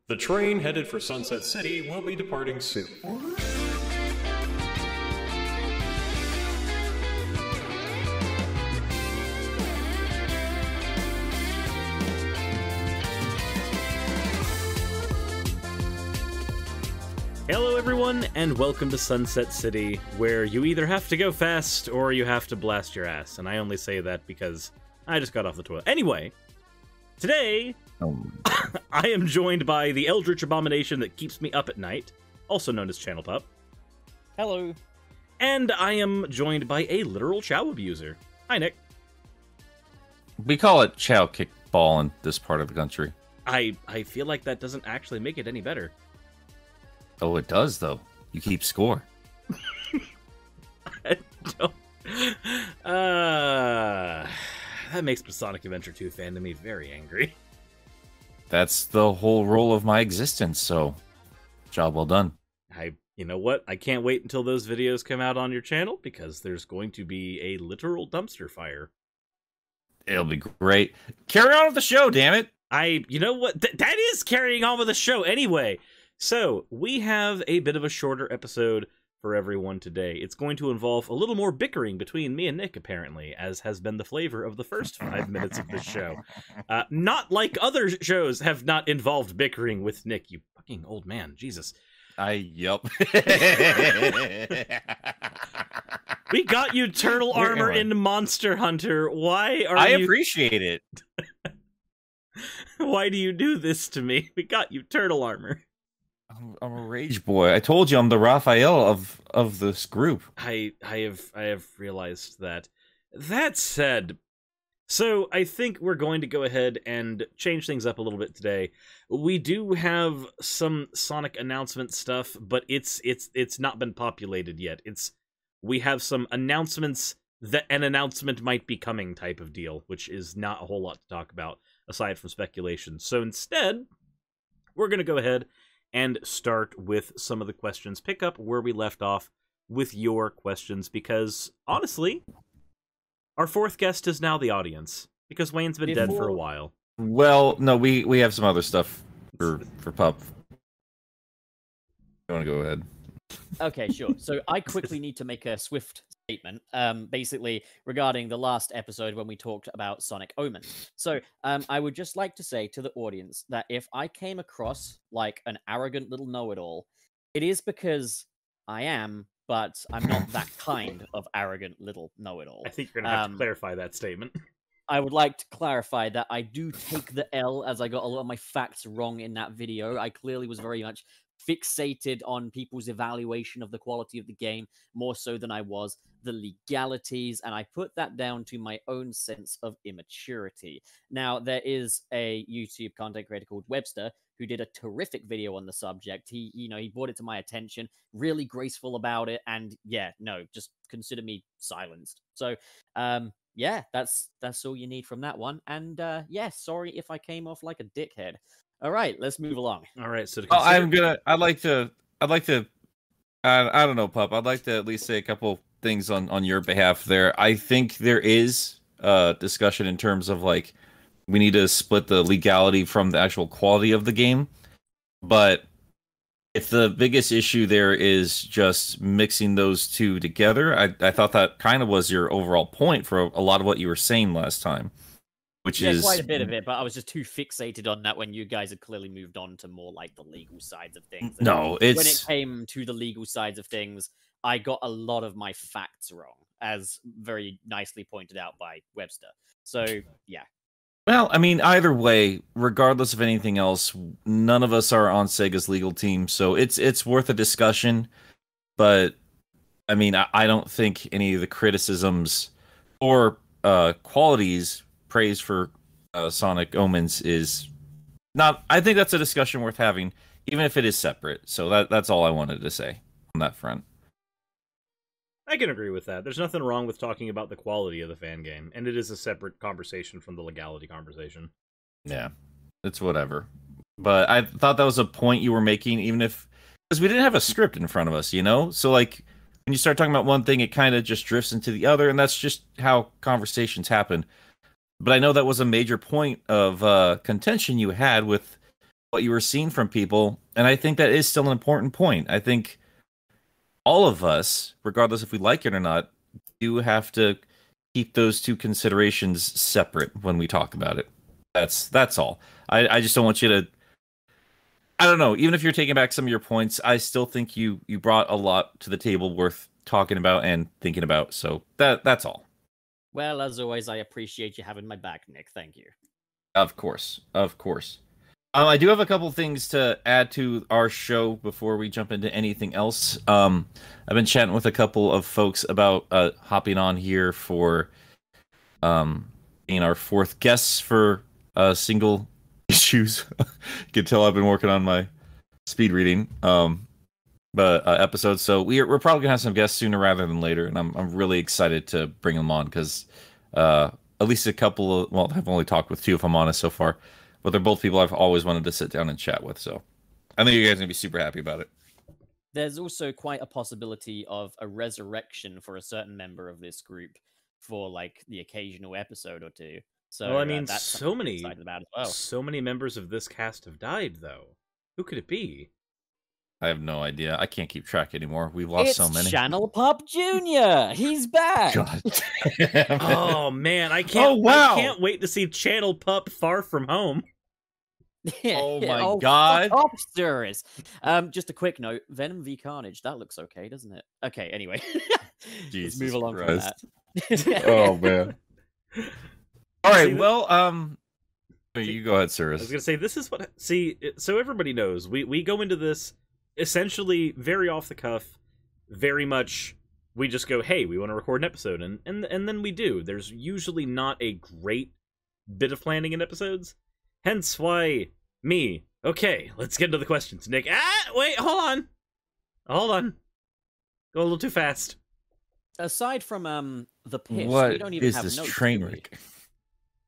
The train headed for Sunset City will be departing soon. Hello everyone, and welcome to Sunset City, where you either have to go fast or you have to blast your ass. And I only say that because I just got off the toilet. Anyway, today, I am joined by the eldritch abomination that keeps me up at night, also known as Channel Pup. Hello. And I am joined by a literal chow abuser. Hi, Nick. We call it chow kickball in this part of the country. I feel like that doesn't actually make it any better. Oh, it does, though. You keep score. I don't... that makes the Sonic Adventure 2 fan to me very angry. That's the whole role of my existence, so job well done. You know what? I can't wait until those videos come out on your channel, because there's going to be a literal dumpster fire. It'll be great. Carry on with the show, damn it! You know what? That is carrying on with the show anyway! So, we have a bit of a shorter episode for everyone today. It's going to involve a little more bickering between me and Nick, apparently, as has been the flavor of the first 5 minutes of this show. Not like other shows have not involved bickering with Nick, you fucking old man. Jesus. Yup. We got you turtle armor in Monster Hunter. Why are I you... appreciate it. Why do you do this to me? We got you turtle armor. I'm a rage boy. I told you I'm the Raphael of this group. I have realized that. That said, so I think we're going to go ahead and change things up a little bit today. We do have some Sonic announcement stuff, but it's not been populated yet. We have some announcements that an announcement might be coming type of deal, which is not a whole lot to talk about aside from speculation. So instead, we're going to go ahead and start with some of the questions. Pick up where we left off with your questions, because, honestly, our fourth guest is now the audience, because Wayne's been dead for a while. Well, no, we have some other stuff for Pup. You want to go ahead? Okay, sure. So I quickly need to make a swift statement, basically regarding the last episode when we talked about Sonic Omen. So I would just like to say to the audience that if I came across like an arrogant little know-it-all, it is because I am, but I'm not that kind of arrogant little know-it-all. I think you're going to have to clarify that statement. I would like to clarify that I do take the L, as I got a lot of my facts wrong in that video. I clearly was very much fixated on people's evaluation of the quality of the game more so than I was the legalities, and I put that down to my own sense of immaturity. Now, there is a YouTube content creator called Webster who did a terrific video on the subject. He brought it to my attention, really graceful about it, and yeah, no, just consider me silenced. So, yeah, that's all you need from that one. And yeah, sorry if I came off like a dickhead. All right, let's move along. All right, so I don't know, Pup. I'd like to at least say a couple things on your behalf there. I think there is discussion in terms of like we need to split the legality from the actual quality of the game. But if the biggest issue there is just mixing those two together, I thought that kind of was your overall point for a lot of what you were saying last time. Which is quite a bit of it, but I was just too fixated on that when you guys had clearly moved on to more like the legal sides of things. And no, when it came to the legal sides of things, I got a lot of my facts wrong, as very nicely pointed out by Webster. So, yeah. Well, I mean, either way, regardless of anything else, none of us are on Sega's legal team, so it's worth a discussion. But, I mean, I don't think any of the criticisms or qualities praise for Sonic Omens is not. I think that's a discussion worth having, even if it is separate. So that's all I wanted to say on that front. I can agree with that. There's nothing wrong with talking about the quality of the fan game, and it is a separate conversation from the legality conversation. Yeah, it's whatever. But I thought that was a point you were making, even if because we didn't have a script in front of us, you know. So like when you start talking about one thing, it kind of just drifts into the other, and that's just how conversations happen. But I know that was a major point of contention you had with what you were seeing from people. And I think that is still an important point. I think all of us, regardless if we like it or not, do have to keep those two considerations separate when we talk about it. That's all. I just don't want you to. I don't know. Even if you're taking back some of your points, I still think you brought a lot to the table worth talking about and thinking about. So that's all. Well, as always, I appreciate you having my back, Nick. Thank you. Of course, of course. I do have a couple things to add to our show before we jump into anything else. I've been chatting with a couple of folks about hopping on here for being our fourth guests for single issues. You can tell I've been working on my speed reading episodes. So we're probably gonna have some guests sooner rather than later, and I'm really excited to bring them on because at least a couple of, well, I've only talked with two if I'm honest so far, but they're both people I've always wanted to sit down and chat with. So I think you guys are gonna be super happy about it. There's also quite a possibility of a resurrection for a certain member of this group for like the occasional episode or two. So Well, I mean, that's so something I'm many, excited about as well. so many members of this cast have died, though. Who could it be? I have no idea. I can't keep track anymore. We've lost It's so many. Channel Pup Jr. He's back. God. Oh man, I can't. Oh, wow. I can't wait to see Channel Pup Far From Home. Oh my fuck God. off, Suris. Just a quick note: Venom v Carnage. That looks okay, doesn't it? Okay. Anyway, Jesus let's move along Christ. from that. Oh man. All right. See, Well, you go ahead, Suris. I was gonna say this is what. See, so everybody knows we go into this essentially very off the cuff, very much. We just go, hey, we want to record an episode, and then we do. There's usually not a great bit of planning in episodes, hence why me. Okay, let's get into the questions, Nick. Wait, hold on. Go a little too fast. Aside from the piss, we What don't even is have this notes, train do we? wreck?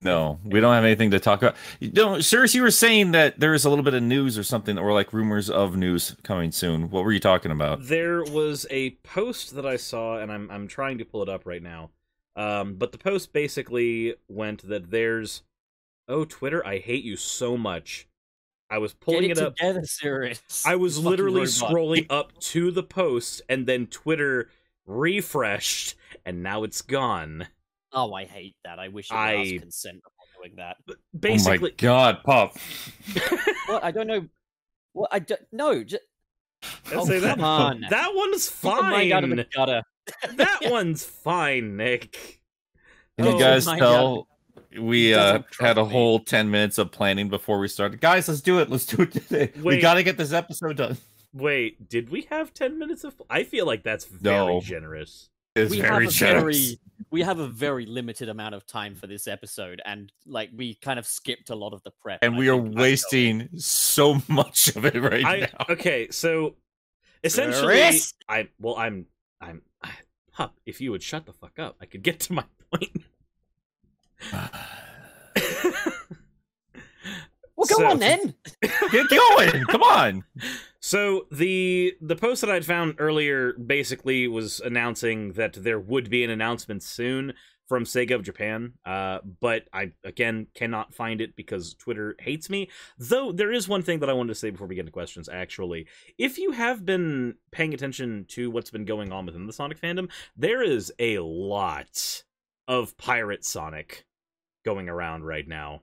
No, we don't have anything to talk about. Suris, you were saying that there is a little bit of news or something, or like rumors of news coming soon. What were you talking about? There was a post that I saw, and I'm trying to pull it up right now. But the post basically went that there's, oh, Twitter, I hate you so much. I was pulling Get it it up. together, Suris. I was Fucking literally robot. scrolling up to the post, and then Twitter refreshed, and now it's gone. Oh, I hate that. I wish it would ask consent before doing that. Basically, Oh my God, Pop. What? I don't know. What? I don't know. I'll say that. Come on. That one's Get your mind out of the fine. gutter. That one's fine, Nick. Can you Oh guys my tell we He doesn't had a trust me. whole 10 minutes of planning before we started? Guys, let's do it. Let's do it today. We Wait. got to get this episode done. Wait, did we have 10 minutes of... I feel like that's very No. generous. It's very generous. We have a very limited amount of time for this episode, and like we kind of skipped a lot of the prep. And I we are think wasting so much of it right now. Okay, so essentially, Chris? Pup, if you would shut the fuck up, I could get to my point. Well, go on then. Get going. Come on. So the post that I'd found earlier basically was announcing that there would be an announcement soon from Sega of Japan, but I, again, cannot find it because Twitter hates me. Though there is one thing that I wanted to say before we get into questions, actually. If you have been paying attention to what's been going on within the Sonic fandom, there is a lot of Pirate Sonic going around right now.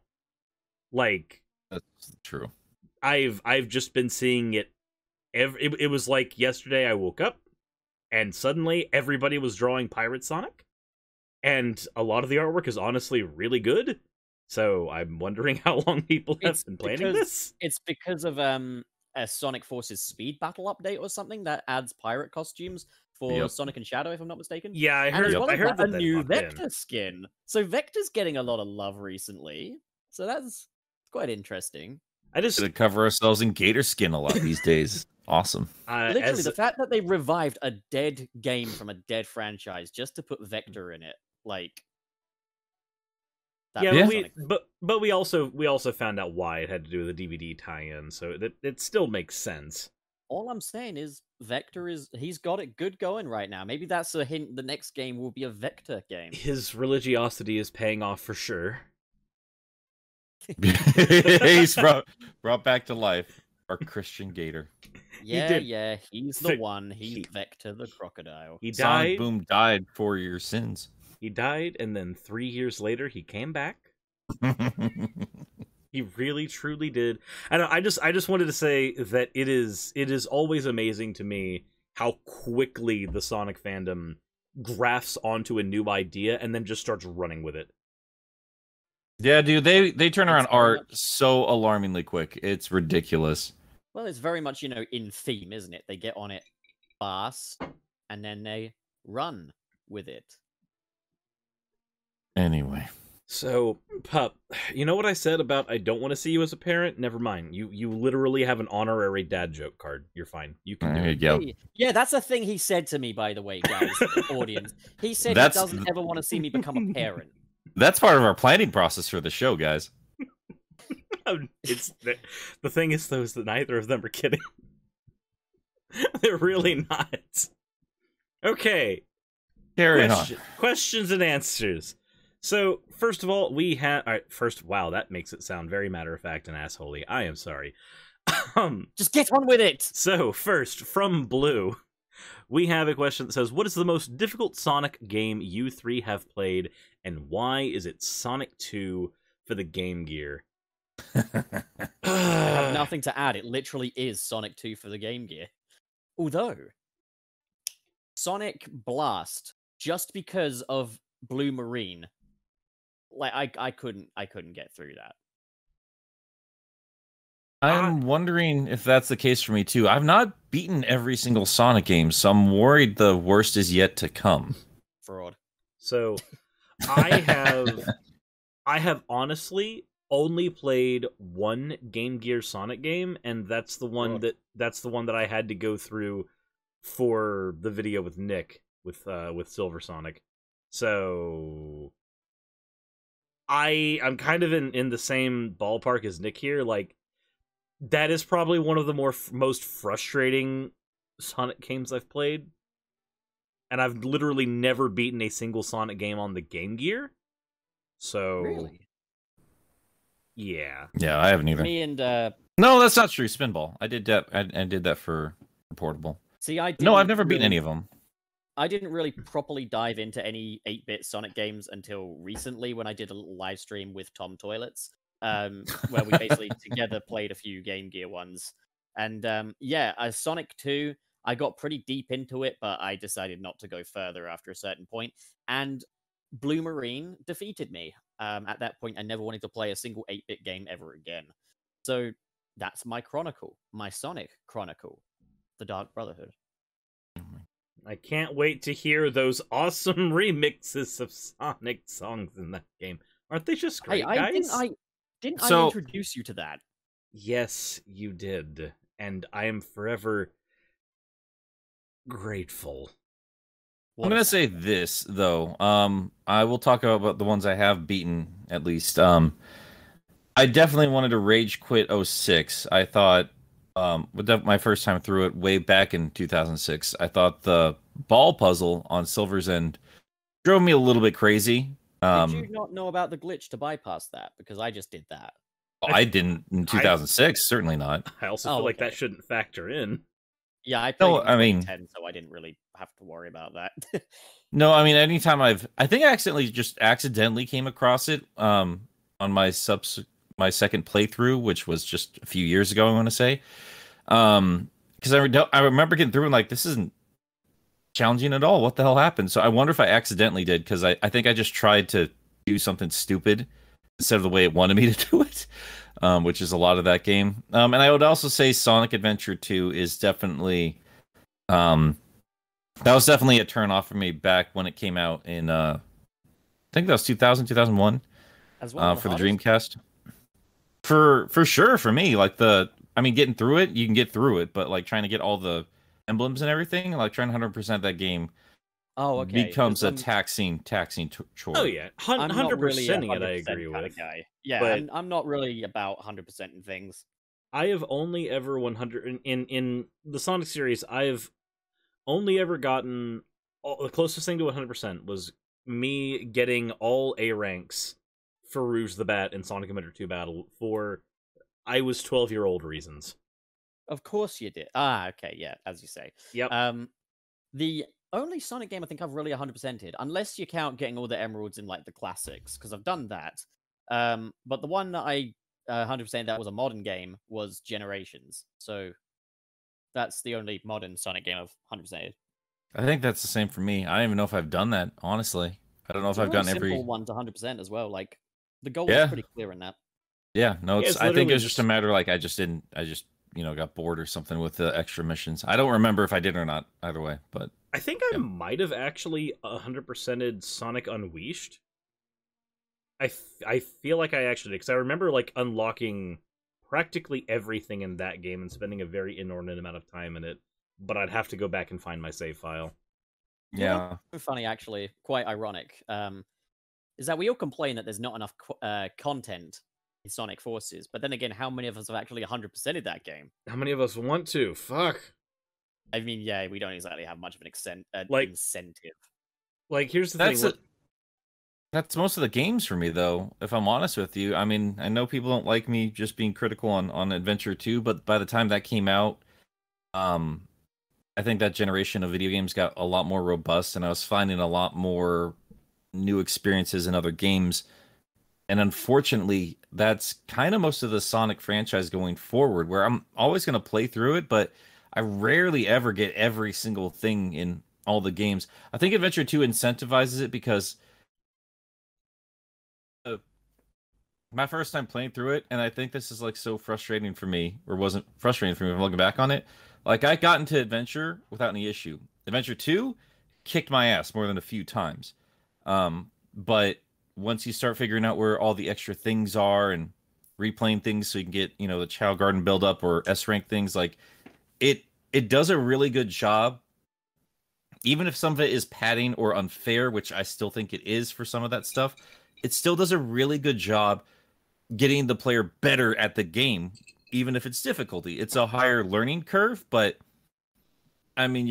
Like... That's true. I've just been seeing it. It was like yesterday I woke up and suddenly everybody was drawing Pirate Sonic, and a lot of the artwork is honestly really good. So I'm wondering how long people have been planning this. It's because of a Sonic Forces Speed Battle update or something that adds pirate costumes for Sonic and Shadow, if I'm not mistaken. Yeah, I And heard. as well I as heard that a new popped in. Vector skin. So Vector's getting a lot of love recently. So that's quite interesting. I just Gonna cover ourselves in gator skin a lot these days. Awesome. Literally, the fact that they revived a dead game from a dead franchise just to put Vector in it, like, yeah, was but Sonic. but we also found out why it had to do with the DVD tie-in, so it still makes sense. All I'm saying is Vector he's got it good going right now. Maybe that's a hint. The next game will be a Vector game. His religiosity is paying off for sure. He's brought back to life. Our Christian Gator. Yeah, he's the one. He's Vector the crocodile. He died. Sonic Boom died for your sins. He died, and then 3 years later, he came back. He really, truly did. And I just wanted to say that it is always amazing to me how quickly the Sonic fandom grafts onto a new idea and then just starts running with it. Yeah, dude, they turn around art so alarmingly quick. It's ridiculous. Well, it's very much, in theme, isn't it? They get on it fast, and then they run with it. Anyway. So, Pup, you know what I said about I don't want to see you as a parent? Never mind. You literally have an honorary dad joke card. You're fine. You can do it. Go. Yeah, that's a thing he said to me, by the way, guys, audience. He said he doesn't ever want to see me become a parent. That's part of our planning process for the show, guys. It's the thing is, though, is that neither of them are kidding. They're really not. Okay. Carry on. Questions and answers. So, first of all, we have... All right, wow, that makes it sound very matter-of-fact and assholey. I am sorry. Just get on with it! So, first, from Blue, we have a question that says, what is the most difficult Sonic game you three have played, and why is it Sonic 2 for the Game Gear? I have nothing to add. It literally is Sonic 2 for the Game Gear. Although, Sonic Blast, just because of Blue Marine, like I couldn't get through that. I'm wondering if that's the case for me too. I've not beaten every single Sonic game, so I'm worried the worst is yet to come. Fraud. So, I have honestly only played one Game Gear Sonic game, and that's the one that I had to go through for the video with Nick with Silver Sonic. So I'm kind of in the same ballpark as Nick here. Like, that is probably one of the most frustrating Sonic games I've played, and I've literally never beaten a single Sonic game on the Game Gear. So Really? Yeah, I haven't either. Me and no, that's not true. Spinball. I did that. I did that for portable. See, I've never beaten any of them. I didn't really properly dive into any 8-bit Sonic games until recently when I did a little live stream with Tom Toilets, where we basically together played a few Game Gear ones. And Sonic 2, I got pretty deep into it, but I decided not to go further after a certain point. And Blue Marine defeated me. At that point, I never wanted to play a single 8-bit game ever again. So that's my chronicle, my Sonic chronicle, The Dark Brotherhood. I can't wait to hear those awesome remixes of Sonic songs in that game. Aren't they just great, guys? I introduce you to that? Yes, you did. And I am forever grateful. I'm going to say this, though. I will talk about the ones I have beaten, at least. I definitely wanted to rage quit 06. I thought, with my first time through it, way back in 2006, I thought the ball puzzle on Silver's End drove me a little bit crazy. Did you not know about the glitch to bypass that? Because I just did that. I didn't in 2006, certainly not. I also feel like that shouldn't factor in. Yeah, I played in 2010, so I didn't really have to worry about that. No, I mean, anytime I think I accidentally came across it on my second playthrough, which was just a few years ago, I want to say. Because I remember getting through and like, this isn't challenging at all. What the hell happened? So I wonder if I accidentally did, because I think I just tried to do something stupid instead of the way it wanted me to do it, which is a lot of that game. And I would also say Sonic Adventure 2 is definitely... that was definitely a turn off for me back when it came out in I think that was 2000, 2001 as well, for the Dreamcast. For sure, for me, like getting through it, you can get through it, but like trying to get all the emblems and everything, like trying to 100% that game becomes a taxing chore. Oh yeah, 100%ing it, I agree with. Guy. Yeah, but I'm not really about 100% in things. I have only ever 100 in the Sonic series. I've only ever gotten the closest thing to 100% was me getting all A ranks for Rouge the Bat and Sonic Adventure 2 Battle for I was 12-year-old reasons. Of course you did. Ah, okay, yeah, as you say. Yep. The only Sonic game I think I've really 100%ed, unless you count getting all the emeralds in like the classics, because I've done that. But the one that I 100% that was a modern game was Generations. So that's the only modern Sonic game I've 100%ed. I think that's the same for me. I don't even know if I've done that, honestly. I don't know if I've gotten every simple one to 100% as well. Like the goal was pretty clear in that. Yeah, no, Yeah, it's I think it was just a matter like I just got bored or something with the extra missions. I don't remember if I did or not either way, but I think I might have actually 100%ed Sonic Unleashed. I feel like I actually did, because I remember like unlocking practically everything in that game and spending a very inordinate amount of time in it, but I'd have to go back and find my save file. Yeah. Funny, actually, quite ironic, is that we all complain that there's not enough content in Sonic Forces, but then again, how many of us have actually 100%ed that game? How many of us want to? Fuck. I mean, yeah, we don't exactly have much of an incentive. Like, here's the thing. That's most of the games for me, though, if I'm honest with you. I mean, I know people don't like me just being critical on Adventure 2, but by the time that came out, I think that generation of video games got a lot more robust, and I was finding a lot more new experiences in other games. And unfortunately, that's kind of most of the Sonic franchise going forward, where I'm always going to play through it, but I rarely ever get every single thing in all the games. I think Adventure 2 incentivizes it because my first time playing through it, and I think this is like so frustrating for me, or wasn't frustrating for me if I'm looking back on it. Like, I got into Adventure without any issue. Adventure 2 kicked my ass more than a few times. But once you start figuring out where all the extra things are and replaying things so you can get, you know, the Child Garden build-up or S-rank things, like, it does a really good job. Even if some of it is padding or unfair, which I still think it is for some of that stuff, it still does a really good job getting the player better at the game, even if it's difficulty. It's a higher learning curve, but I mean,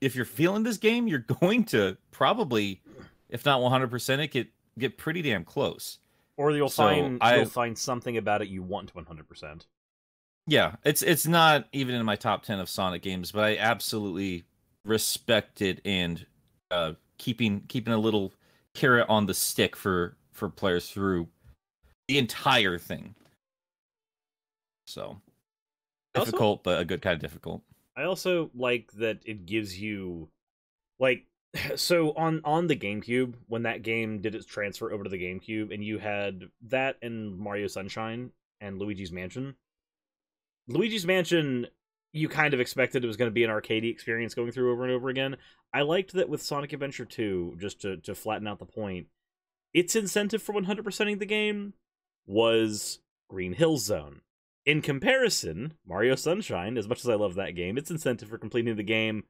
if you're feeling this game, you're going to probably, if not 100%, it get pretty damn close. Or you'll find something about it you want to 100%. Yeah, it's not even in my top 10 of Sonic games, but I absolutely respect it and keeping a little carrot on the stick for players through the entire thing. So difficult, but a good kind of difficult. I also like that it gives you, like, so on the GameCube, when that game did its transfer over to the GameCube, and you had that and Mario Sunshine and Luigi's Mansion. Luigi's Mansion, you kind of expected it was going to be an arcadey experience going through over and over again. I liked that with Sonic Adventure 2, just to flatten out the point, its incentive for 100%ing the game was Green Hill Zone. In comparison, Mario Sunshine, as much as I love that game, its incentive for completing the game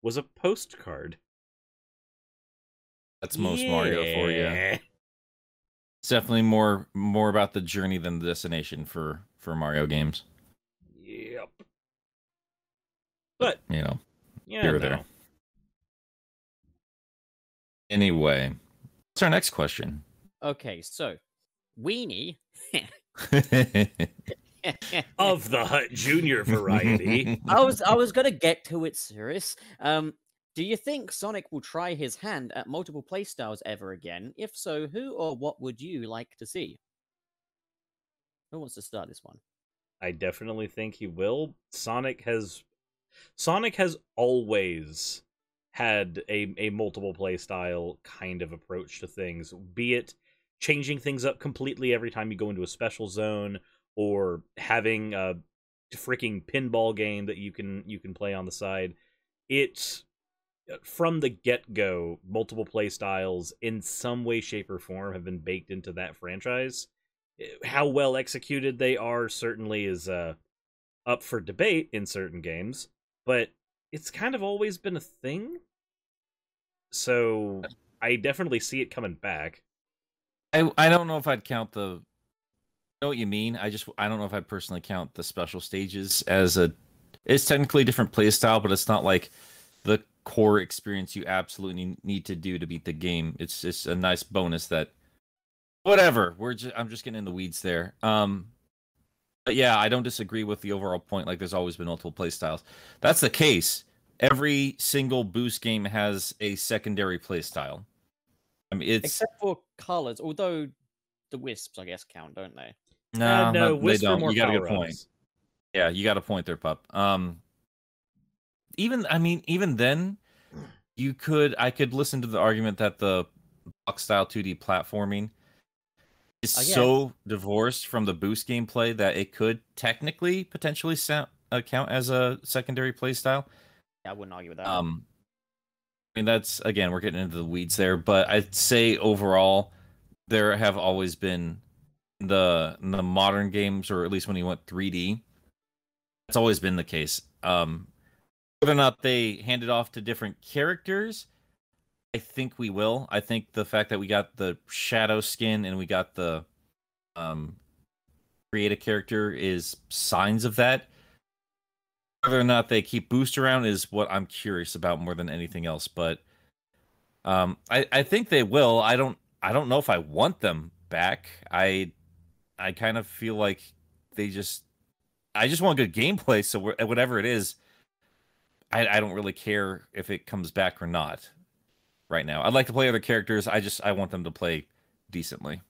was a postcard. That's most Mario for you. It's definitely more about the journey than the destination for Mario games. Yep. But, you know, here or there. Anyway, what's our next question? Okay, so Weenie of the Hut Junior variety. I was gonna get to it, Suris. Do you think Sonic will try his hand at multiple playstyles ever again? If so, who or what would you like to see? Who wants to start this one? I definitely think he will. Sonic has always had a multiple playstyle kind of approach to things, be it changing things up completely every time you go into a special zone, or having a freaking pinball game that you can play on the side. It's from the get-go, multiple playstyles in some way, shape, or form have been baked into that franchise. How well executed they are certainly is up for debate in certain games, but it's kind of always been a thing. So I definitely see it coming back. I don't know if I'd count the... I know what you mean. I don't know if I'd personally count the special stages as a... It's technically a different playstyle, but it's not like the core experience you absolutely need to do to beat the game. It's just a nice bonus that whatever. I'm just getting in the weeds there. But yeah, I don't disagree with the overall point. Like, there's always been multiple playstyles. That's the case. Every single boost game has a secondary playstyle. I mean, it's Except for colors, although the wisps, I guess, count, don't they? no, no, they Whisper don't. more You got a good power-ups. point. Yeah, you got a point there, Pup. Even then, I could listen to the argument that the block style 2D platforming is so divorced from the boost gameplay that it could technically potentially count as a secondary playstyle. Yeah, I wouldn't argue with that. I mean, that's, again, we're getting into the weeds there, but I'd say overall there have always been the modern games, or at least when you went 3D, that's always been the case. Whether or not they hand it off to different characters, I think we will. I think the fact that we got the shadow skin and we got the create a character is signs of that. Whether or not they keep boost around is what I'm curious about more than anything else. But I think they will. I don't know if I want them back. I kind of feel like I just want good gameplay. So whatever it is, I don't really care if it comes back or not. Right now, I'd like to play other characters. I want them to play decently.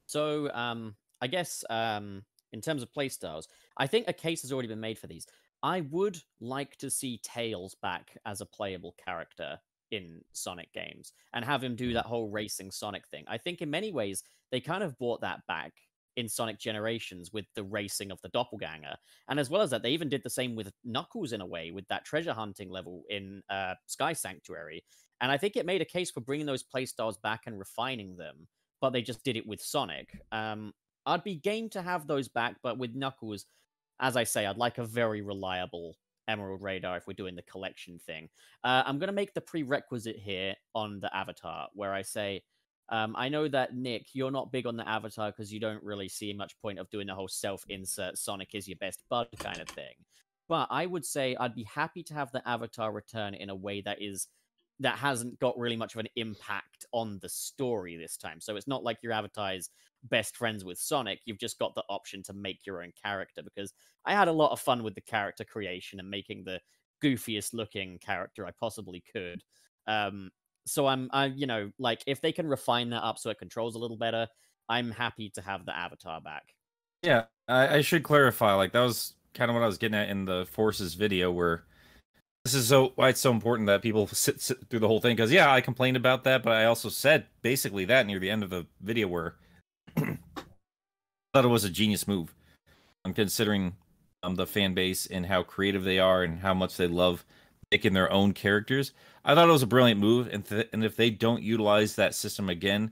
So, I guess in terms of playstyles, I think a case has already been made for these. I would like to see Tails back as a playable character in Sonic games and have him do that whole racing Sonic thing. I think in many ways they kind of brought that back in Sonic Generations with the racing of the doppelganger. And as well as that, they even did the same with Knuckles in a way, with that treasure hunting level in Sky Sanctuary. And I think it made a case for bringing those playstyles back and refining them, but they just did it with Sonic. I'd be game to have those back, but with Knuckles, as I say, I'd like a very reliable Emerald Radar if we're doing the collection thing. I'm going to make the prerequisite here on the avatar, where I say, I know that, Nick, you're not big on the avatar because you don't really see much point of doing the whole self-insert Sonic is your best bud kind of thing. But I would say I'd be happy to have the avatar return in a way that hasn't got really much of an impact on the story this time. So it's not like your avatar is best friends with Sonic. You've just got the option to make your own character, because I had a lot of fun with the character creation and making the goofiest looking character I possibly could. So like, if they can refine that up so it controls a little better, I'm happy to have the avatar back. Yeah, I should clarify, like, that was kind of what I was getting at in the Forces video, where this is why it's so important that people sit through the whole thing, because yeah, I complained about that, but I also said basically that near the end of the video, where I thought it was a genius move. I'm considering the fan base and how creative they are and how much they love making their own characters. I thought it was a brilliant move, and if they don't utilize that system again,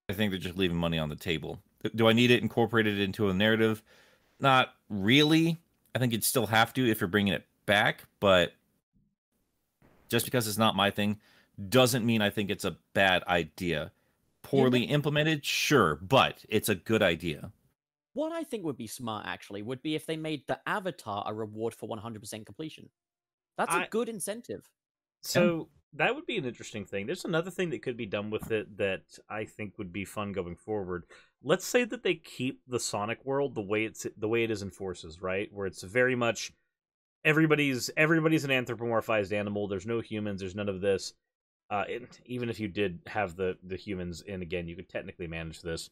I think they're just leaving money on the table. Do I need it incorporated into a narrative? Not really. I think you'd still have to if you're bringing it back, but just because it's not my thing doesn't mean I think it's a bad idea. Poorly implemented, sure, but it's a good idea. What I think would be smart, actually, would be if they made the avatar a reward for 100% completion. That's a good incentive. So that would be an interesting thing. There's another thing that could be done with it that I think would be fun going forward. Let's say that they keep the Sonic world the way it is in Forces, right? Where it's very much everybody's an anthropomorphized animal. There's no humans. There's none of this. Even if you did have the humans in again, you could technically manage this.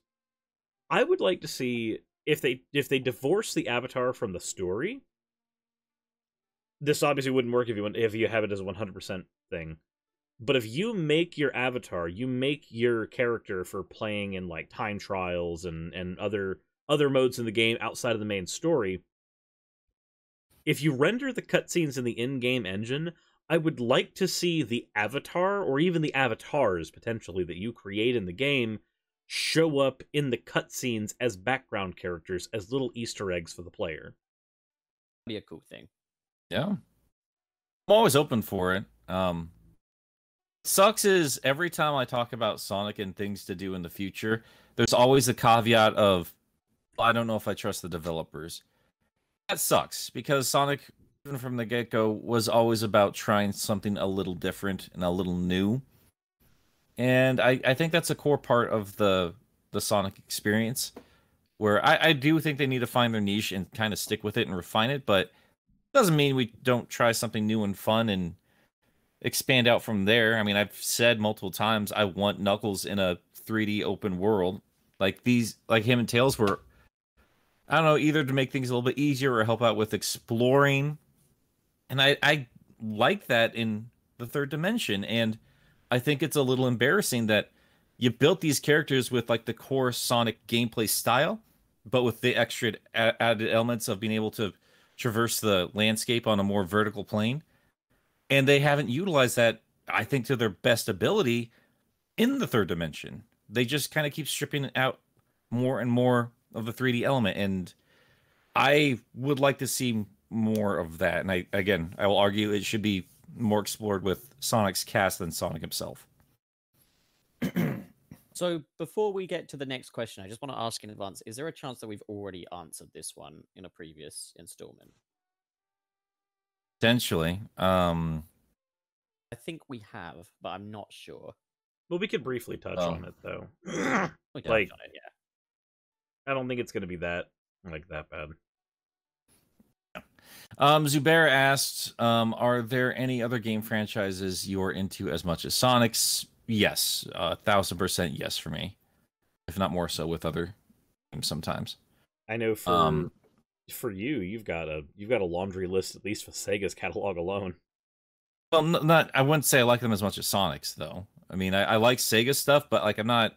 I would like to see if they divorce the avatar from the story. This obviously wouldn't work if you have it as a 100% thing. But if you make your avatar, you make your character for playing in like time trials and other modes in the game outside of the main story. If you render the cutscenes in the in-game engine, I would like to see the avatar, or even the avatars potentially that you create in the game, show up in the cutscenes as background characters, as little Easter eggs for the player. Be a cool thing. Yeah, I'm always open for it. Sucks is every time I talk about Sonic and things to do in the future, there's always a caveat of, I don't know if I trust the developers. That sucks, because Sonic, even from the get-go, was always about trying something a little different and a little new. And I think that's a core part of the the Sonic experience. Where I do think they need to find their niche and kind of stick with it and refine it, but it doesn't mean we don't try something new and fun and expand out from there. I mean, I've said multiple times I want Knuckles in a 3D open world. Like him and Tails were, I don't know, either to make things a little bit easier or help out with exploring. And I like that in the third dimension. And I think it's a little embarrassing that you built these characters with like the core Sonic gameplay style, but with the extra added elements of being able to traverse the landscape on a more vertical plane. And they haven't utilized that, I think, to their best ability in the third dimension. They just kind of keep stripping out more and more of the 3D element. And I would like to see more of that. And I will argue it should be more explored with Sonic's cast than Sonic himself. So before we get to the next question, I just want to ask in advance, is there a chance that we've already answered this one in a previous installment? Potentially. I think we have, but I'm not sure. Well, we could briefly touch on it, though. We touched Like, on it, yeah. I don't think it's going to be that bad. Zubair asked, are there any other game franchises you're into as much as Sonic's? Yes, 1000% yes for me. If not more so with other games sometimes. I know for you, you've got a laundry list at least for Sega's catalog alone. Well, not I wouldn't say I like them as much as Sonic's though. I mean, I like Sega stuff, but like I have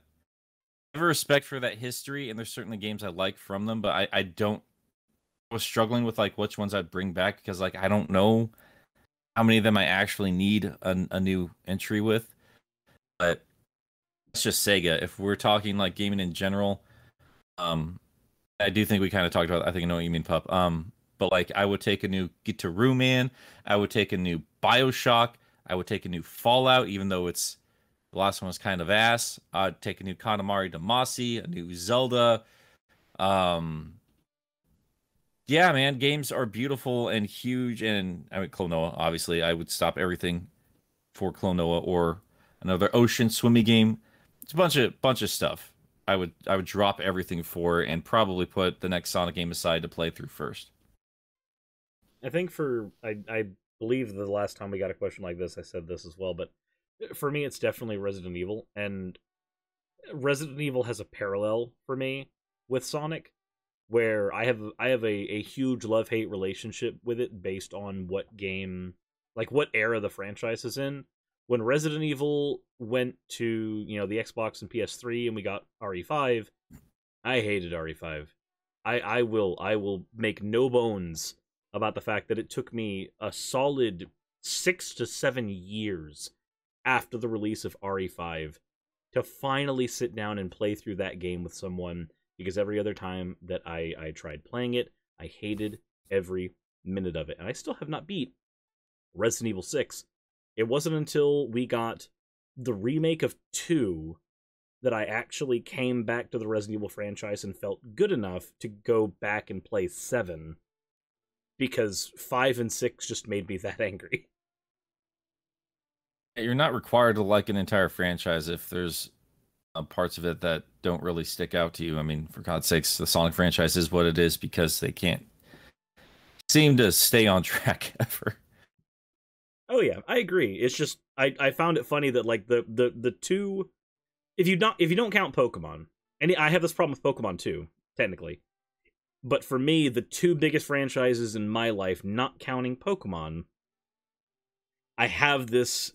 a respect for that history, and there's certainly games I like from them, but I don't. I was struggling with like which ones I'd bring back because like I don't know how many of them I actually need a new entry with. But it's just Sega. If we're talking like gaming in general, I do think we kind of talked about. I think I know what you mean, Pup. But like I would take a new Guitar Man. I would take a new BioShock. I would take a new Fallout, even though the last one was kind of ass. I'd take a new Katamari Damacy, a new Zelda. Yeah, man, games are beautiful and huge, and I mean Klonoa, obviously. I would stop everything for Klonoa or another ocean swimmy game. It's a bunch of stuff. I would drop everything for and probably put the next Sonic game aside to play through first. I think I believe the last time we got a question like this, I said this as well, but for me, it's definitely Resident Evil, and Resident Evil has a parallel for me with Sonic, where I have a huge love-hate relationship with it based on what game, like what era the franchise is in. When Resident Evil went to, the Xbox and PS3 and we got RE5, I hated RE5. I will make no bones about the fact that it took me a solid 6 to 7 years after the release of RE5 to finally sit down and play through that game with someone, because every other time that I tried playing it, I hated every minute of it. And I still have not beat Resident Evil 6. It wasn't until we got the remake of 2 that I actually came back to the Resident Evil franchise and felt good enough to go back and play 7, because 5 and 6 just made me that angry. You're not required to like an entire franchise if there's parts of it that don't really stick out to you. I mean, for God's sakes, the Sonic franchise is what it is because they can't seem to stay on track ever. Oh yeah, I agree. It's just I found it funny that like the two, if you don't count Pokemon, and I have this problem with Pokemon too, technically, but for me the two biggest franchises in my life, not counting Pokemon, I have this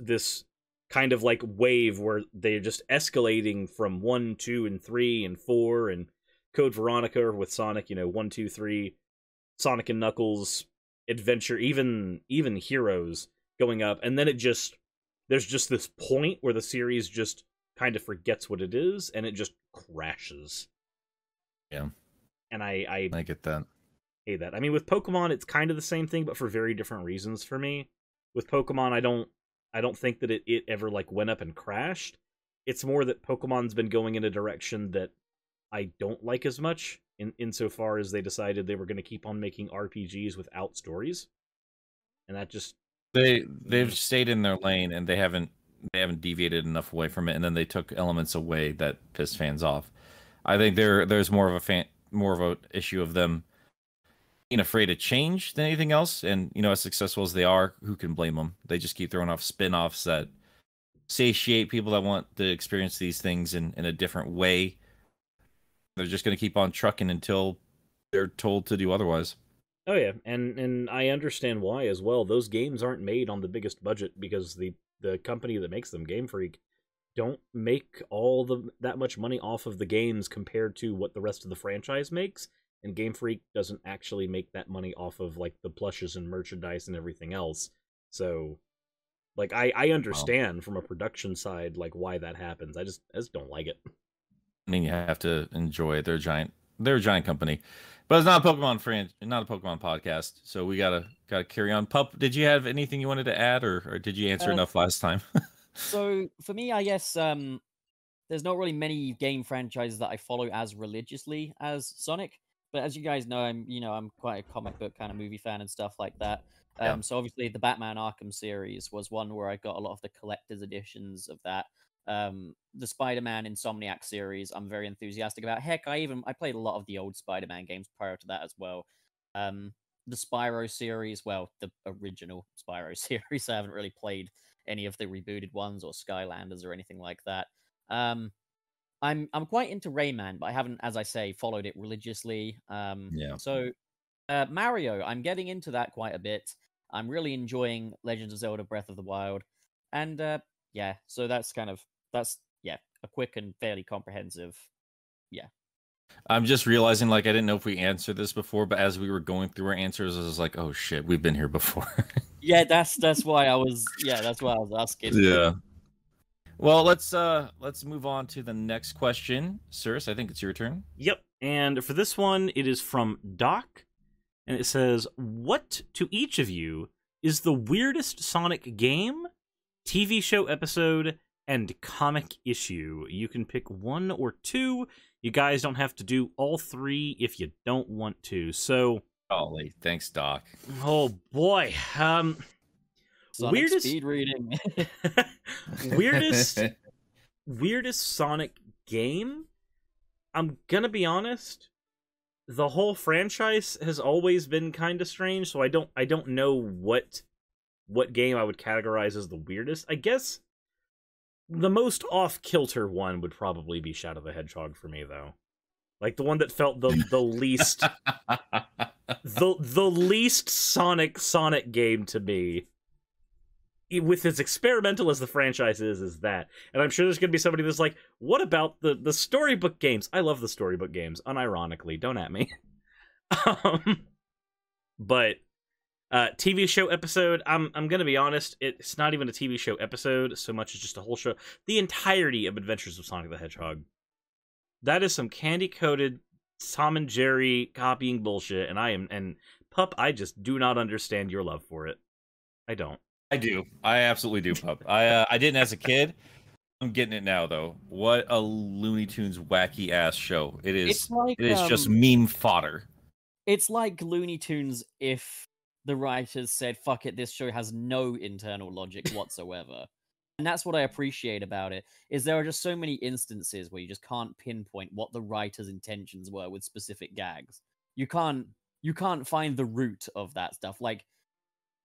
kind of like wave where they're just escalating from 1, 2, and 3, and 4, and Code Veronica with Sonic, 1, 2, 3, Sonic and Knuckles, Adventure, even Heroes going up, and then there's just this point where the series just kind of forgets what it is, and it just crashes. Yeah. And I get that. hate that. I mean, with Pokemon, it's kind of the same thing, but for very different reasons for me. With Pokemon, I don't think that it ever like went up and crashed. It's more that Pokemon's been going in a direction that I don't like as much, insofar as they decided they were going to keep on making RPGs without stories. And that just they've stayed in their lane, and they haven't deviated enough away from it, and then they took elements away that pissed fans off. I think there's more of a issue of them being afraid of change than anything else. And as successful as they are, who can blame them? They just keep throwing off spin-offs that satiate people that want to experience these things in a different way. They're just going to keep on trucking until they're told to do otherwise. Oh yeah, and I understand why as well. Those games aren't made on the biggest budget because the company that makes them, Game Freak, don't make that much money off of the games compared to what the rest of the franchise makes. And Game Freak doesn't actually make that money off of like the plushes and merchandise and everything else. So, like, I understand from a production side like why that happens. I just don't like it. I mean, you have to enjoy it. They're a giant company, but it's not a not a Pokemon podcast. So we gotta carry on. Pup, did you have anything you wanted to add, or did you answer enough last time? So for me, I guess there's not really many game franchises that I follow as religiously as Sonic. But as you guys know, I'm quite a comic book kind of movie fan and stuff like that. Yeah. So obviously the Batman Arkham series was one where I got a lot of the collector's editions of that. The Spider-Man Insomniac series, I'm very enthusiastic about. Heck, I played a lot of the old Spider-Man games prior to that as well. The Spyro series, well, the original Spyro series, I haven't really played any of the rebooted ones or Skylanders or anything like that. I'm quite into Rayman, but I haven't, as I say, followed it religiously. Yeah. So Mario, I'm getting into that quite a bit. I'm really enjoying Legend of Zelda: Breath of the Wild, and yeah, so that's a quick and fairly comprehensive. Yeah. I'm just realizing, like, I didn't know if we answered this before, but as we were going through our answers, I was like, oh shit, we've been here before. Yeah, that's why I was asking. Yeah. Well, let's move on to the next question. Suris, I think it's your turn. Yep, and for this one, it is from Doc, and it says, what to each of you is the weirdest Sonic game, TV show episode, and comic issue? You can pick one or two. You guys don't have to do all three if you don't want to. So, Golly, thanks, Doc. oh boy, Sonic weirdest speed reading. weirdest Sonic game. I'm gonna be honest. The whole franchise has always been kind of strange, so I don't know what game I would categorize as the weirdest. I guess the most off-kilter one would probably be Shadow the Hedgehog for me, though. Like, the one that felt the least... the least Sonic game to me, with as experimental as the franchise is that. And I'm sure there's going to be somebody that's like, what about the storybook games? I love the storybook games, unironically. Don't at me. But... TV show episode, I'm gonna be honest, it's not even a TV show episode so much as just a whole show. The entirety of Adventures of Sonic the Hedgehog. That is some candy-coated Tom and Jerry copying bullshit, and Pup, I just do not understand your love for it. I don't. I do. I absolutely do, Pup. I didn't as a kid. I'm getting it now, though. What a Looney Tunes wacky ass show. It is. It is just meme fodder. It's like Looney Tunes if the writers said, fuck it, this show has no internal logic whatsoever. And that's what I appreciate about it, is there are just so many instances where you just can't pinpoint what the writer's intentions were with specific gags. You can't find the root of that stuff. Like,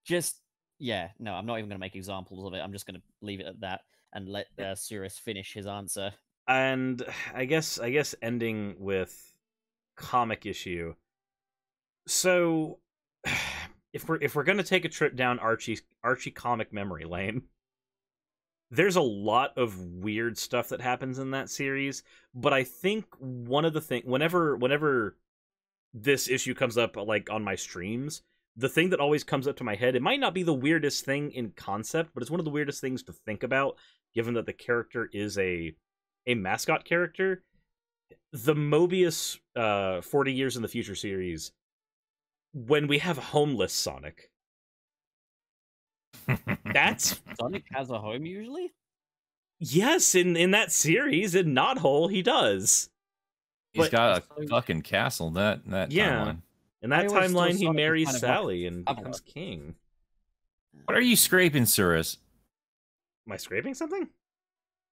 just, yeah, no, I'm not even going to make examples of it. I'm just going to leave it at that and let Suris finish his answer. And I guess ending with comic issue. So... If we're gonna take a trip down Archie comic memory lane, there's a lot of weird stuff that happens in that series. But I think one of the things, whenever this issue comes up, like on my streams, the thing that always comes up to my head, it might not be the weirdest thing in concept, but it's one of the weirdest things to think about, given that the character is a mascot character. The Mobius 40 Years in the Future series. When we have homeless Sonic. That's... Sonic has a home, usually? Yes, in that series, in Knothole, he does. He's got a fucking castle, that timeline. In that timeline, he marries Sally and becomes king. What are you scraping, Suris? Am I scraping something?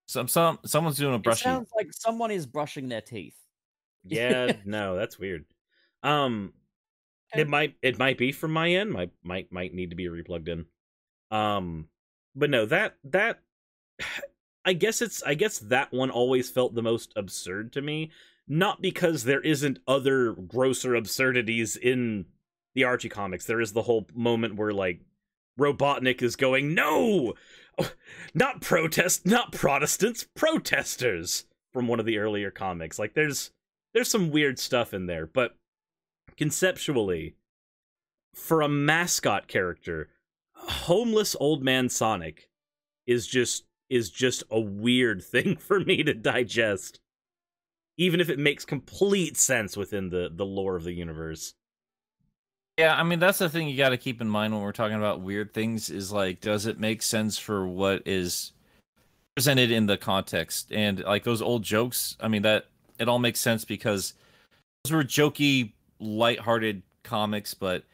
Someone's doing a brushing. It sounds like someone is brushing their teeth. Yeah, no, that's weird. It might be from my end. Might need to be replugged in. But no, that I guess that one always felt the most absurd to me. Not because there isn't other grosser absurdities in the Archie comics. There is the whole moment where like Robotnik is going, "No! Not protest, not Protestants, protesters," from one of the earlier comics. Like there's some weird stuff in there, but conceptually, for a mascot character, homeless old man Sonic is just a weird thing for me to digest, even if it makes complete sense within the lore of the universe. Yeah, I mean, that's the thing you got to keep in mind when we're talking about weird things is like, does it make sense for what is presented in the context? And like those old jokes, I mean, that it all makes sense because those were jokey, lighthearted comics, but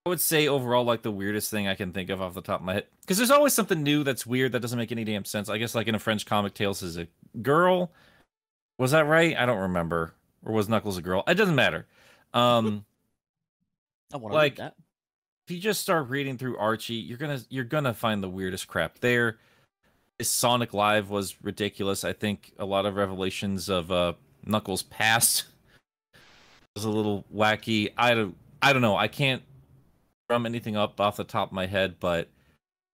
I would say overall, like the weirdest thing I can think of off the top of my head, because there's always something new that's weird that doesn't make any damn sense. I guess like in a French comic, Tails is a girl. Was that right? I don't remember. Or was Knuckles a girl? It doesn't matter. I want to Like, read that. if you just start reading through Archie, you're gonna find the weirdest crap there. His Sonic Live was ridiculous. I think a lot of revelations of Knuckles' past was a little wacky. I don't know. I can't drum anything up off the top of my head, but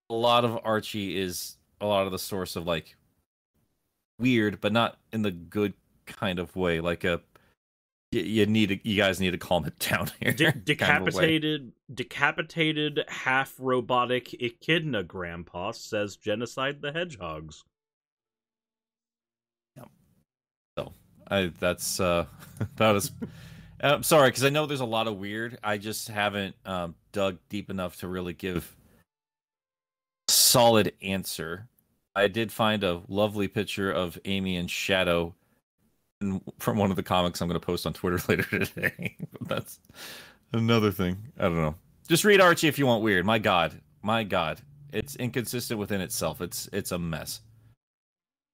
a lot of Archie is a lot of the source of like weird, but not in the good kind of way. Like you guys need to calm it down here. Decapitated half robotic echidna grandpa says genocide the hedgehogs. So that's that is. I'm sorry, because I know there's a lot of weird. I just haven't dug deep enough to really give a solid answer. I did find a lovely picture of Amy and Shadow from one of the comics I'm going to post on Twitter later today. But that's another thing. I don't know. Just read Archie if you want weird. My God, it's inconsistent within itself. It's a mess.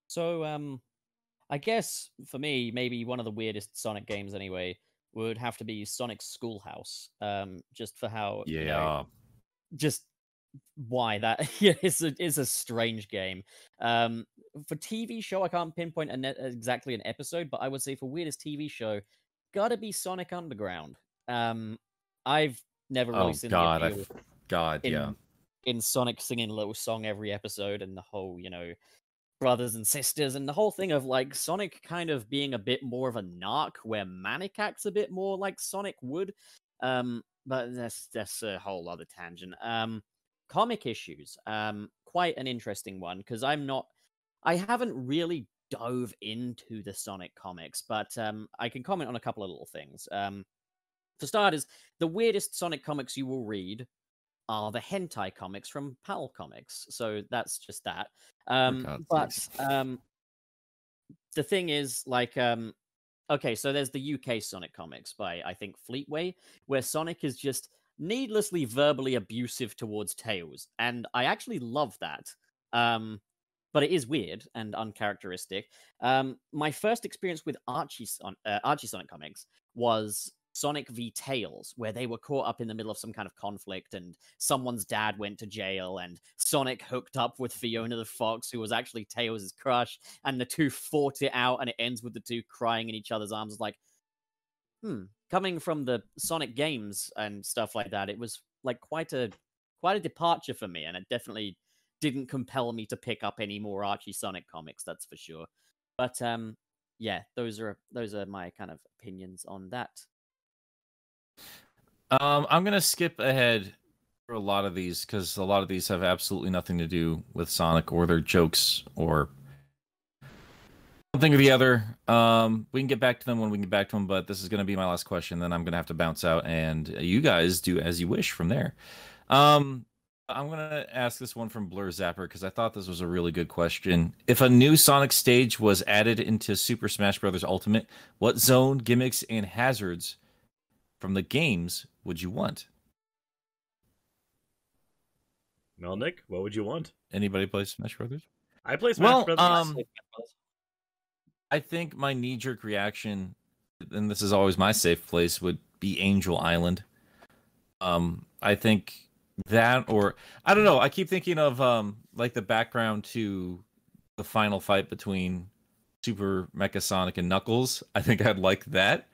So, I guess for me, maybe one of the weirdest Sonic games anyway would have to be Sonic Schoolhouse. Just for how just why that is a strange game. For TV show, I can't pinpoint exactly an episode, but I would say for weirdest TV show, gotta be Sonic Underground. I've never really seen the appeal in Sonic singing a little song every episode, and the whole, brothers and sisters, and the whole thing of like Sonic kind of being a bit more of a narc, where Manic acts a bit more like Sonic would. But that's a whole other tangent. Comic issues, quite an interesting one, because I haven't really dove into the Sonic comics, but I can comment on a couple of little things. For starters, the weirdest Sonic comics you will read are the hentai comics from PAL Comics, so that's just that. The thing is, like, okay, so there's the UK Sonic comics by, I think, Fleetway, where Sonic is just needlessly verbally abusive towards Tails, and I actually love that. But it is weird and uncharacteristic. My first experience with Archie Sonic comics was Sonic v Tails, where they were caught up in the middle of some kind of conflict, and someone's dad went to jail, and Sonic hooked up with Fiona the Fox, who was actually Tails' crush, and the two fought it out, and it ends with the two crying in each other's arms. It's like, coming from the Sonic games and stuff like that, it was like quite a departure for me, and it definitely didn't compel me to pick up any more Archie Sonic comics, that's for sure. But yeah, those are my kind of opinions on that. I'm gonna skip ahead for a lot of these because a lot of these have absolutely nothing to do with Sonic or their jokes or something or the other. We can get back to them when we can get back to them, but this is gonna be my last question. Then I'm gonna have to bounce out, and you guys do as you wish from there. I'm gonna ask this one from Blur Zapper because I thought this was a really good question. If a new Sonic stage was added into Super Smash Bros. Ultimate, what zone, gimmicks, and hazards from the games would you want? Well, Nick, what would you want? Anybody play Smash Brothers? I play Smash Brothers. I think my knee-jerk reaction and this is always my safe place, would be Angel Island. I think that, or I don't know. I keep thinking of like the background to the final fight between Super Mecha Sonic and Knuckles. I think I'd like that.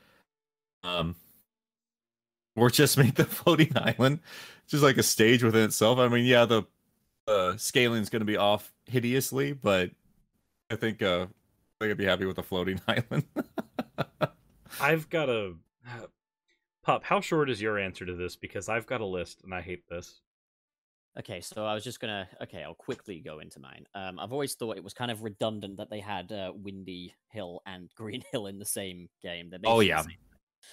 Or just make the floating island just like a stage within itself. I mean, yeah, the scaling is going to be off hideously, but I think I'd be happy with a floating island. I've got a Pup. How short is your answer to this? Because I've got a list, and I hate this. Okay, so I was just gonna. Okay, I'll quickly go into mine. I've always thought it was kind of redundant that they had Windy Hill and Green Hill in the same game. They're Oh basically yeah. the same.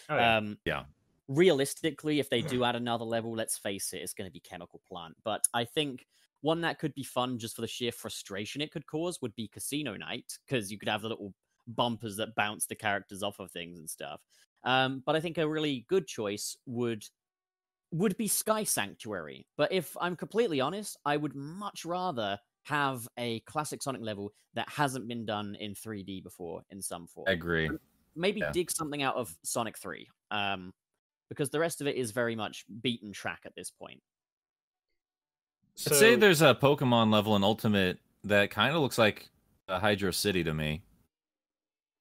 Oh, yeah. Yeah. Realistically, if they do add another level, let's face it, it's going to be Chemical Plant. But I think one that could be fun just for the sheer frustration it could cause would be Casino Night, because you could have the little bumpers that bounce the characters off of things and stuff. But I think a really good choice would be Sky Sanctuary. But if I'm completely honest, I would much rather have a classic Sonic level that hasn't been done in 3D before in some form. I agree. Maybe Yeah. dig something out of Sonic 3. Because the rest of it is very much beaten track at this point. So, I'd say there's a Pokemon level in Ultimate that kind of looks like Hydro City to me.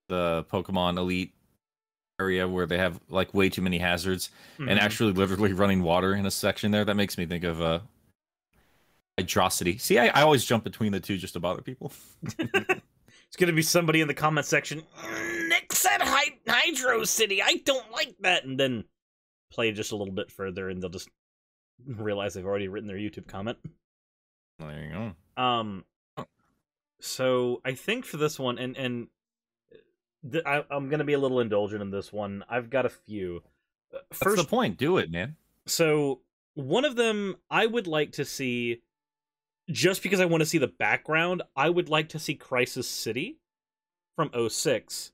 The Pokemon Elite area where they have like way too many hazards and actually literally running water in a section there. That makes me think of Hydrocity. See, I always jump between the two just to bother people. it's going to be somebody in the comment section. Nick said Hydro City. I don't like that. And then play just a little bit further, and they'll just realize they've already written their YouTube comment. There you go. So I think for this one, I'm going to be a little indulgent in this one. I've got a few. First, that's the point. Do it, man. So one of them I would like to see, just because I want to see the background, I would like to see Crisis City from 06.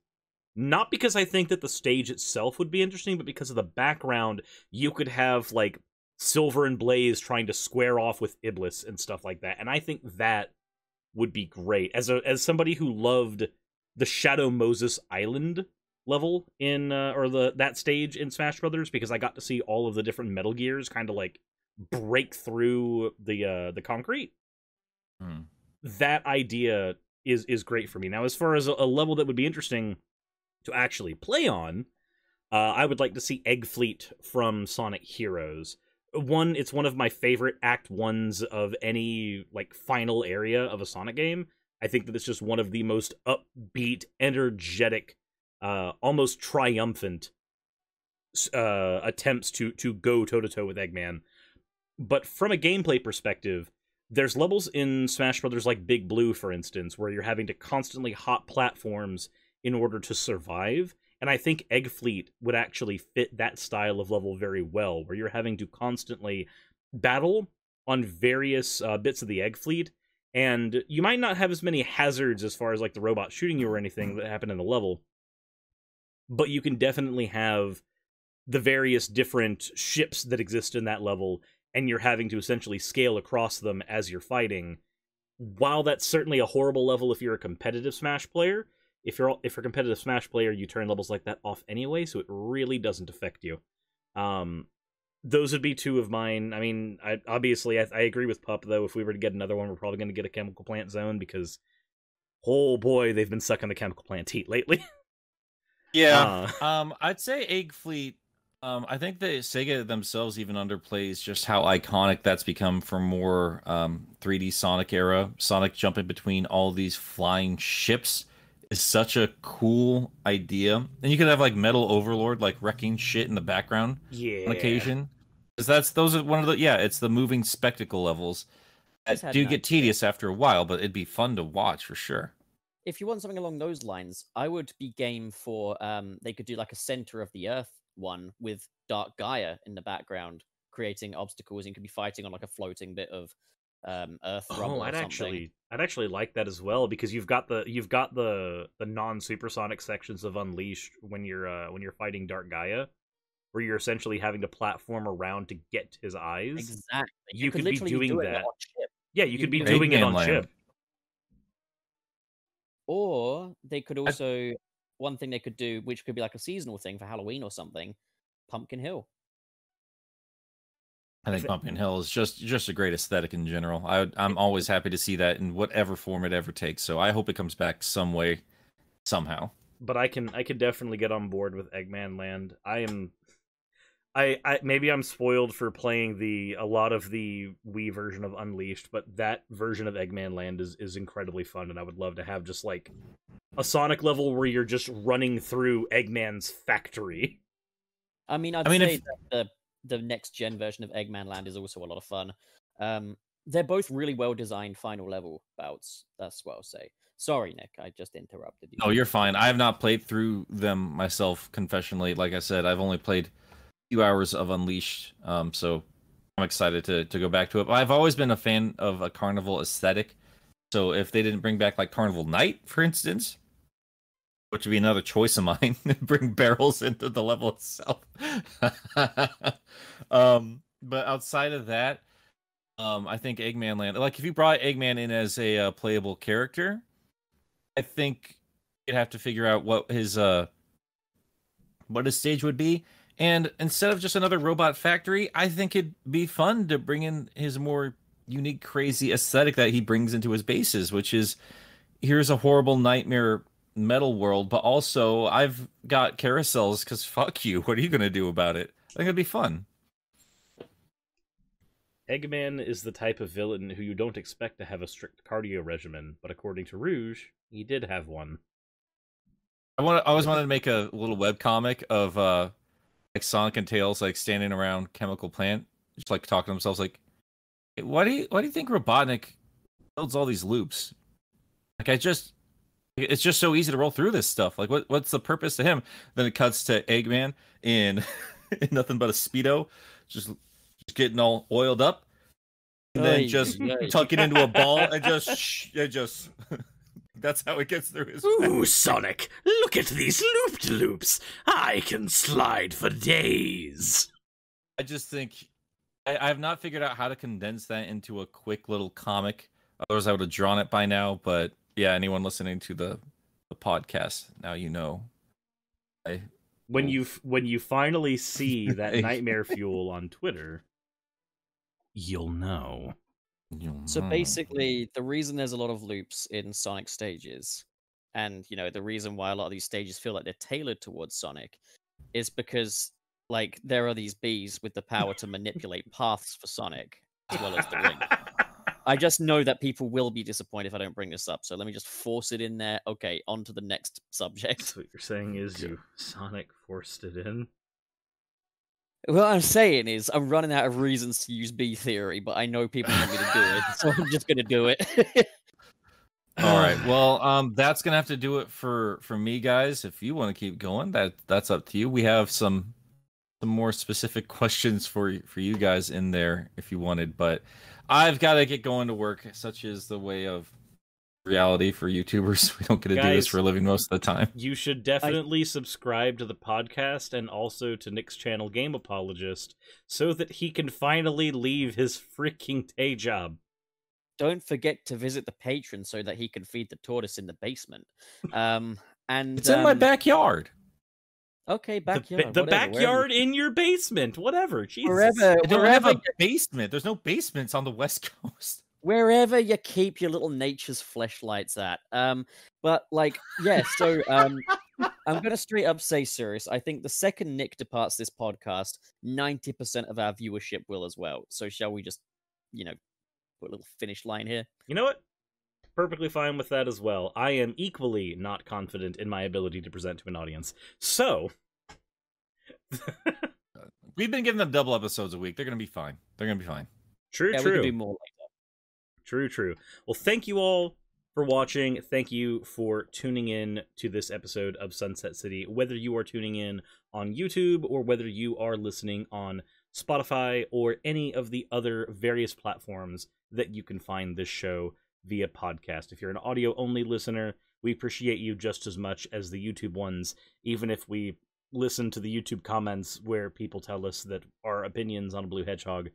Not because I think that the stage itself would be interesting, but because of the background, you could have, like, Silver and Blaze trying to square off with Iblis and stuff like that. And I think that would be great. As somebody who loved the Shadow Moses Island level in, that stage in Smash Brothers, because I got to see all of the different Metal Gears kind of, like, break through the concrete. That idea is great for me. Now, as far as a level that would be interesting to actually play on, I would like to see Egg Fleet from Sonic Heroes. It's one of my favorite Act 1s of any, like, final area of a Sonic game. I think that it's just one of the most upbeat, energetic, almost triumphant attempts to go toe-to-toe with Eggman. But from a gameplay perspective, there's levels in Smash Brothers like Big Blue, for instance, where you're having to constantly hop platforms in order to survive, and I think Egg Fleet would actually fit that style of level very well, where you're having to constantly battle on various bits of the Egg Fleet, and you might not have as many hazards as far as like the robot shooting you or anything that happen in the level, but you can definitely have the various different ships that exist in that level, and you're having to essentially scale across them as you're fighting. While that's certainly a horrible level if you're a competitive Smash player, if you're a competitive Smash player, you turn levels like that off anyway, so it really doesn't affect you. Those would be two of mine. I mean, I agree with Pup, though. If we were to get another one, we're probably going to get a Chemical Plant Zone, because, oh boy, they've been sucking the Chemical Plant heat lately. Yeah. I'd say Egg Fleet. I think that Sega themselves even underplays just how iconic that's become for more 3D Sonic era. Sonic jumping between all these flying ships is such a cool idea. And you could have like Metal Overlord like wrecking shit in the background on occasion. Because those are one of the it's the moving spectacle levels that do get tedious after a while, but it'd be fun to watch for sure. If you want something along those lines, I would be game for they could do like a center of the Earth one with Dark Gaia in the background creating obstacles, and you could be fighting on like a floating bit of Earth rubble or something. I'd actually like that as well, because you've got the non-supersonic sections of Unleashed when you're fighting Dark Gaia, where you're essentially having to platform around to get to his eyes. Exactly. You could be doing that. On chip. Yeah, you could be doing it on chip. Or they could also one thing they could do, which could be like a seasonal thing for Halloween or something, Pumpkin Hill. I think Pumpkin Hill is just a great aesthetic in general. I'm always happy to see that in whatever form it ever takes. So I hope it comes back some way, somehow. But I can definitely get on board with Eggman Land. I maybe I'm spoiled for playing a lot of the Wii version of Unleashed, but that version of Eggman Land is incredibly fun, and I would love to have just like a Sonic level where you're just running through Eggman's factory. I mean, I'd say that the next gen version of Eggman Land is also a lot of fun. They're both really well designed final level bouts. That's what I'll say. Sorry, Nick, I just interrupted you. Oh, you're fine. I have not played through them myself, confessionally. Like I said, I've only played a few hours of Unleashed, so I'm excited to go back to it. But I've always been a fan of a carnival aesthetic, so if they didn't bring back like Carnival Night, for instance, which would be another choice of mine, bring barrels into the level itself. But outside of that, I think Eggman Land, like if you brought Eggman in as a playable character, I think you'd have to figure out what his stage would be. And instead of just another robot factory, I think it'd be fun to bring in his more unique, crazy aesthetic that he brings into his bases, which is, here's a horrible nightmare metal world, but also I've got carousels because fuck you. What are you going to do about it? I think it'd be fun. Eggman is the type of villain who you don't expect to have a strict cardio regimen, but according to Rouge, he did have one. I always wanted to make a little webcomic of like Sonic and Tails like standing around Chemical Plant, just like talking to themselves like, hey, why do you think Robotnik builds all these loops? Like it's just so easy to roll through this stuff. Like what's the purpose to him? Then it cuts to Eggman in nothing but a Speedo, just getting all oiled up, and then just tucking into a ball and just that's how it gets through his. Ooh, Sonic, look at these loop-de-loops. I can slide for days. I just think I have not figured out how to condense that into a quick little comic. Otherwise, I would have drawn it by now. But yeah, anyone listening to the podcast, now you know. When you finally see that Nightmare Fuel on Twitter, you'll know. So basically, the reason there's a lot of loops in Sonic stages, and the reason why a lot of these stages feel like they're tailored towards Sonic, is because like there are these bees with the power to manipulate paths for Sonic as well as the ring. I just know that people will be disappointed if I don't bring this up, so let me just force it in there. Okay, on to the next subject. So what you're saying is Sonic forced it in? What I'm saying is I'm running out of reasons to use bee theory, but I know people want me to do it, so I'm just going to do it. All right. Well, that's going to have to do it for me, guys. If you want to keep going, that's up to you. We have some more specific questions for you guys in there if you wanted, but I've got to get going to work. Such is the way of reality for YouTubers. We don't get to do this for a living most of the time. You should definitely subscribe to the podcast and also to Nick's channel, Game Apologist, so that he can finally leave his freaking day job. Don't forget to visit the Patreon so that he can feed the tortoise in the basement. And it's in my backyard. Okay, backyard. The backyard in your basement. Whatever. Jesus. I don't have a basement. There's no basements on the West Coast. Wherever you keep your little nature's fleshlights at. But like, yeah, so I'm gonna straight up say, Suris, I think the second Nick departs this podcast, 90% of our viewership will as well. So shall we just, put a little finish line here? You know what? Perfectly fine with that as well. I am equally not confident in my ability to present to an audience. So we've been giving them double episodes a week. They're gonna be fine. True. We can do more like that. True. Well, thank you all for watching. Thank you for tuning in to this episode of Sunset City, whether you are tuning in on YouTube or whether you are listening on Spotify or any of the other various platforms that you can find this show via podcast. If you're an audio-only listener, we appreciate you just as much as the YouTube ones, even if we listen to the YouTube comments where people tell us that our opinions on a blue hedgehog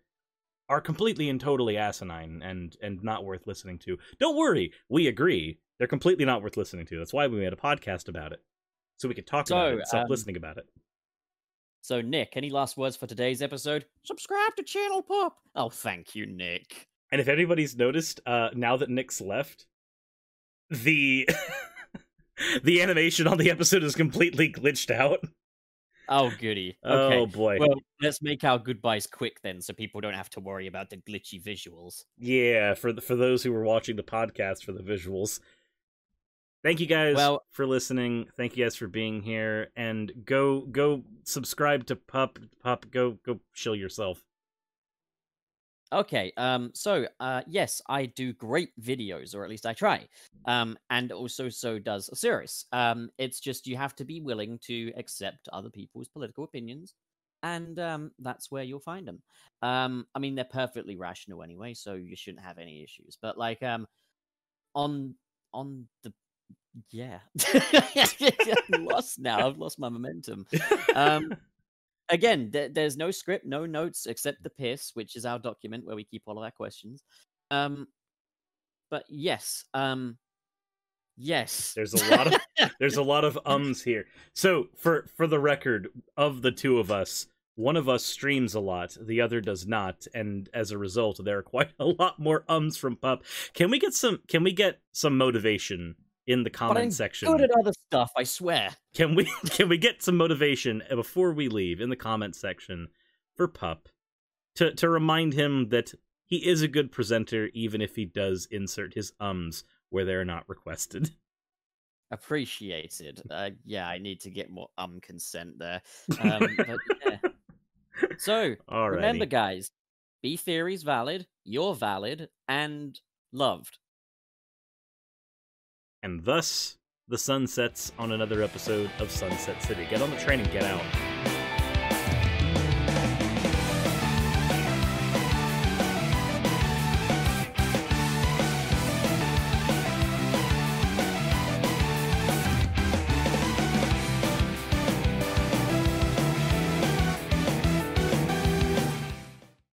are completely and totally asinine and not worth listening to. Don't worry, we agree. They're completely not worth listening to. That's why we made a podcast about it. so we could talk about it and stop So, listening about it. So, Nick, any last words for today's episode? Subscribe to Channel Pup. Oh, thank you, Nick. And if anybody's noticed, now that Nick's left, the the animation on the episode is completely glitched out. Oh, goody. Okay. Oh boy. Well, let's make our goodbyes quick then, so people don't have to worry about the glitchy visuals. Yeah, for those who were watching the podcast for the visuals. Thank you guys for listening. Thank you guys for being here, and go subscribe to Pup. Go chill yourself. Okay, yes, I do great videos, or at least I try. And also so does Suris. It's just you have to be willing to accept other people's political opinions, and that's where you'll find them. I mean, they're perfectly rational anyway, so you shouldn't have any issues. But like, on the yeah, I'm lost now. I've lost my momentum. Again, there's no script, no notes except the piss, which is our document where we keep all of our questions. But yes, yes. There's a lot of ums here. So for the record, of the two of us, one of us streams a lot, the other does not, and as a result, there are quite a lot more ums from Pup. Can we get some motivation in the comment section? Good at other stuff, I swear. Can we get some motivation before we leave in the comment section for Pup to remind him that he is a good presenter, even if he does insert his ums where they're not requested? Appreciated. Yeah, I need to get more consent there. But yeah. So remember, guys, B theory's valid, you're valid, and loved. And thus, the sun sets on another episode of Sunset City. Get on the train and get out.